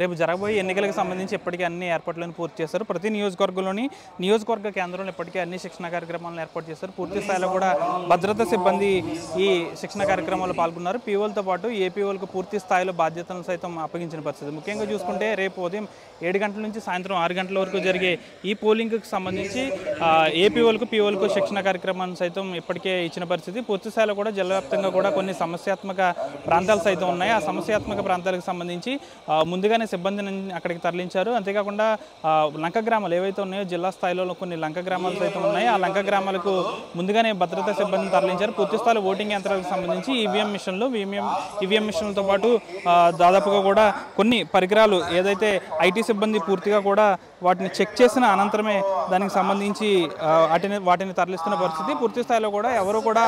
రేపు జరగబోయే ఎన్నికలకు సంబంధించి ఇప్పటికే అన్ని ఏర్పాట్లను పూర్తి చేశారు. ప్రతి నియోజకవర్గంలోని నియోజకవర్గ కేంద్రంలో ఇప్పటికే అన్ని శిక్షణ కార్యక్రమాలను ఏర్పాటు చేశారు. పూర్తి స్థాయిలో కూడా భద్రతా సిబ్బంది ఈ శిక్షణ కార్యక్రమాల్లో పాల్గొన్నారు. పీఓలతో పాటు ఏపీఓలకు పూర్తి స్థాయిలో బాధ్యతలను సైతం అప్పగించిన పరిస్థితి. ముఖ్యంగా చూసుకుంటే రేపు ఉదయం 7 గంటల నుంచి సాయంత్రం 6 గంటల వరకు జరిగే ఈ పోలింగ్కి సంబంధించి ఏపీఓలకు పీఓలకు శిక్షణ కార్యక్రమాన్ని సైతం ఇప్పటికే ఇచ్చిన పరిస్థితి. పూర్తి స్థాయిలో కూడా జిల్లా వ్యాప్తంగా కూడా కొన్ని సమస్యాత్మక ప్రాంతాలు సైతం ఉన్నాయి. ఆ సమస్యాత్మక ప్రాంతాలకు సంబంధించి ముందుగానే సిబ్బందిని అక్కడికి తరలించారు. అంతేకాకుండా లంక గ్రామాలు ఏవైతే ఉన్నాయో జిల్లా స్థాయిలో కొన్ని లంక గ్రామాలు సైతం ఉన్నాయి. ఆ లంక గ్రామాలకు ముందుగానే భద్రతా సిబ్బందిని తరలించారు. పూర్తి స్థాయిలో ఓటింగ్ యంత్రాలకు సంబంధించి ఈవీఎం మిషన్లతో పాటు దాదాపుగా కూడా కొన్ని పరికరాలు ఏదైతే ఐటీ సిబ్బంది పూర్తిగా కూడా వాటిని చెక్ చేసిన అనంతరమే దానికి సంబంధించి వాటిని తరలిస్తున్న పరిస్థితి. పూర్తి స్థాయిలో కూడా ఎవరు కూడా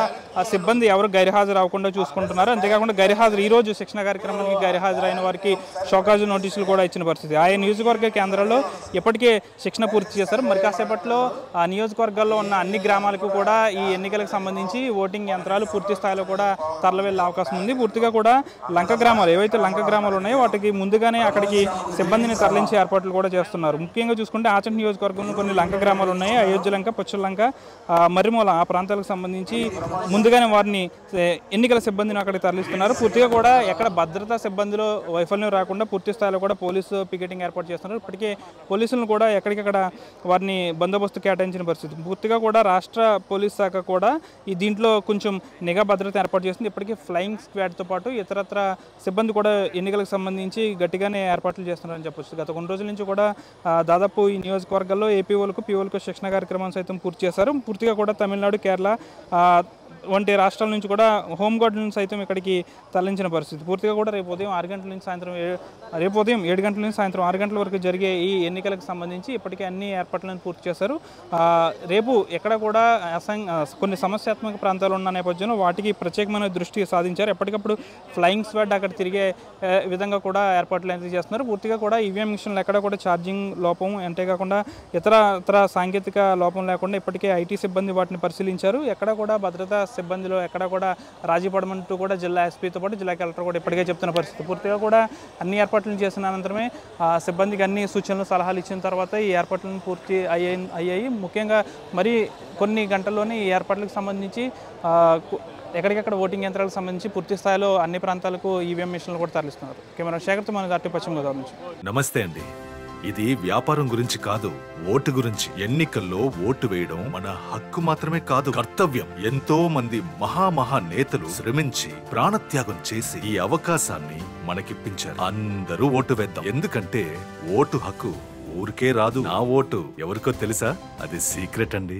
సిబ్బంది ఎవరు గైర్హాజరు అవ్వకుండా చూసుకుంటున్నారు. అంతేకాకుండా గైర్హాజరు ఈరోజు శిక్షణ కార్యక్రమానికి గైర్హాజరైన వారికి షోకాజు నోటీసులు కూడా ఇచ్చిన పరిస్థితి. ఆయా నియోజకవర్గ కేంద్రాల్లో ఇప్పటికే శిక్షణ పూర్తి చేశారు. మరి కాసేపట్లో ఆ నియోజకవర్గాల్లో ఉన్న అన్ని గ్రామాలకు కూడా ఈ ఎన్నికలకు సంబంధించి ఓటింగ్ యంత్రాలు పూర్తి స్థాయిలో కూడా తరలివెళ్ళే అవకాశం ఉంది. పూర్తిగా కూడా లంక గ్రామాలు ఏవైతే లంక గ్రామాలు ఉన్నాయో వాటికి ముందుగానే అక్కడికి సిబ్బందిని తరలించే ఏర్పాట్లు కూడా చేస్తున్నారు. ముఖ్యంగా చూసుకుంటే ఆచంట నియోజకవర్గంలో కొన్ని లంక గ్రామాలు ఉన్నాయి. అయోధ్య లంక, పుచ్చల లంక, మర్రిమూల ఆ ప్రాంతాలకు సంబంధించి ముందుగానే వారిని ఎన్నికల సిబ్బందిని అక్కడికి తరలిస్తున్నారు. పూర్తిగా కూడా ఎక్కడ భద్రతా సిబ్బందిలో వైఫల్యం రాకుండా పూర్తి స్థాయిలో కూడా పోలీసు పికెటింగ్ ఏర్పాటు చేస్తున్నారు. ఇప్పటికే పోలీసులను కూడా ఎక్కడికక్కడ వారిని బందోబస్తు కేటాయించిన పరిస్థితి. పూర్తిగా కూడా రాష్ట్ర పోలీస్ శాఖ కూడా ఈ దీంట్లో కొంచెం నిఘా భద్రత ఏర్పాటు చేస్తుంది. ఇప్పటికే ఫ్లయింగ్ స్క్వాడ్తో పాటు ఇతరత్ర సిబ్బంది కూడా ఎన్నికలకు సంబంధించి గట్టిగానే ఏర్పాట్లు చేస్తున్నారని చెప్పొచ్చు. గత కొన్ని రోజుల నుంచి కూడా దాదాపు ఈ నియోజకవర్గాల్లో ఏపీఓలకు పీఓలకు శిక్షణ కార్యక్రమం సైతం పూర్తి చేశారు. పూర్తిగా కూడా తమిళనాడు, కేరళ వంటి రాష్ట్రాల నుంచి కూడా హోంగార్డులను సైతం ఇక్కడికి తరలించిన పరిస్థితి. పూర్తిగా కూడా రేపు ఉదయం 6 గంటల నుంచి సాయంత్రం 7 గంటల నుంచి సాయంత్రం 6 గంటల వరకు జరిగే ఈ ఎన్నికలకు సంబంధించి ఇప్పటికే అన్ని ఏర్పాట్లను పూర్తి చేశారు. రేపు ఎక్కడ కూడా కొన్ని సమస్యాత్మక ప్రాంతాలు ఉన్న నేపథ్యంలో వాటికి ప్రత్యేకమైన దృష్టి సాధించారు. ఎప్పటికప్పుడు ఫ్లయింగ్ స్క్వాడ్ అక్కడ తిరిగే విధంగా కూడా ఏర్పాట్లు అనేది చేస్తున్నారు. పూర్తిగా కూడా ఈవీఎం మిషన్లు ఎక్కడ కూడా ఛార్జింగ్ లోపం అంతేకాకుండా ఇతర సాంకేతిక లోపం లేకుండా ఇప్పటికే ఐటీ సిబ్బంది వాటిని పరిశీలించారు. ఎక్కడ కూడా భద్రతా సిబ్బందిలో ఎక్కడ కూడా రాజీ పడమంటూ కూడా జిల్లా ఎస్పీతో పాటు జిల్లా కలెక్టర్ కూడా ఇప్పటికే చెప్తున్న పరిస్థితి. పూర్తిగా కూడా అన్ని ఏర్పాట్లు చేసిన అనంతరమే సిబ్బందికి అన్ని సూచనలు సలహాలు ఇచ్చిన తర్వాత ఈ ఏర్పాట్లను పూర్తి అయ్యాయి. ముఖ్యంగా మరి కొన్ని గంటల్లోనే ఈ ఏర్పాట్లకు సంబంధించి ఎక్కడికక్కడ ఓటింగ్ యంత్రాలకు సంబంధించి పూర్తి స్థాయిలో అన్ని ప్రాంతాలకు ఈవీఎం మిషన్లు కూడా తరలిస్తున్నారు. కెమెరా శేఖర్తో మన దాటి పశ్చిమ గోదావరి నుంచి. నమస్తే అండి. ఇది వ్యాపారం గురించి కాదు, ఓటు గురించి. ఎన్నికల్లో ఓటు వేయడం మన హక్కు మాత్రమే కాదు, కర్తవ్యం. ఎంతో మంది మహా నేతలు శ్రమించి ప్రాణత్యాగం చేసి ఈ అవకాశాన్ని మనకిప్పించారు. అందరూ ఓటు వేద్దాం. ఎందుకంటే ఓటు హక్కు ఊరికే రాదు. నా ఓటు ఎవరికో తెలుసా? అది సీక్రెట్ అండి.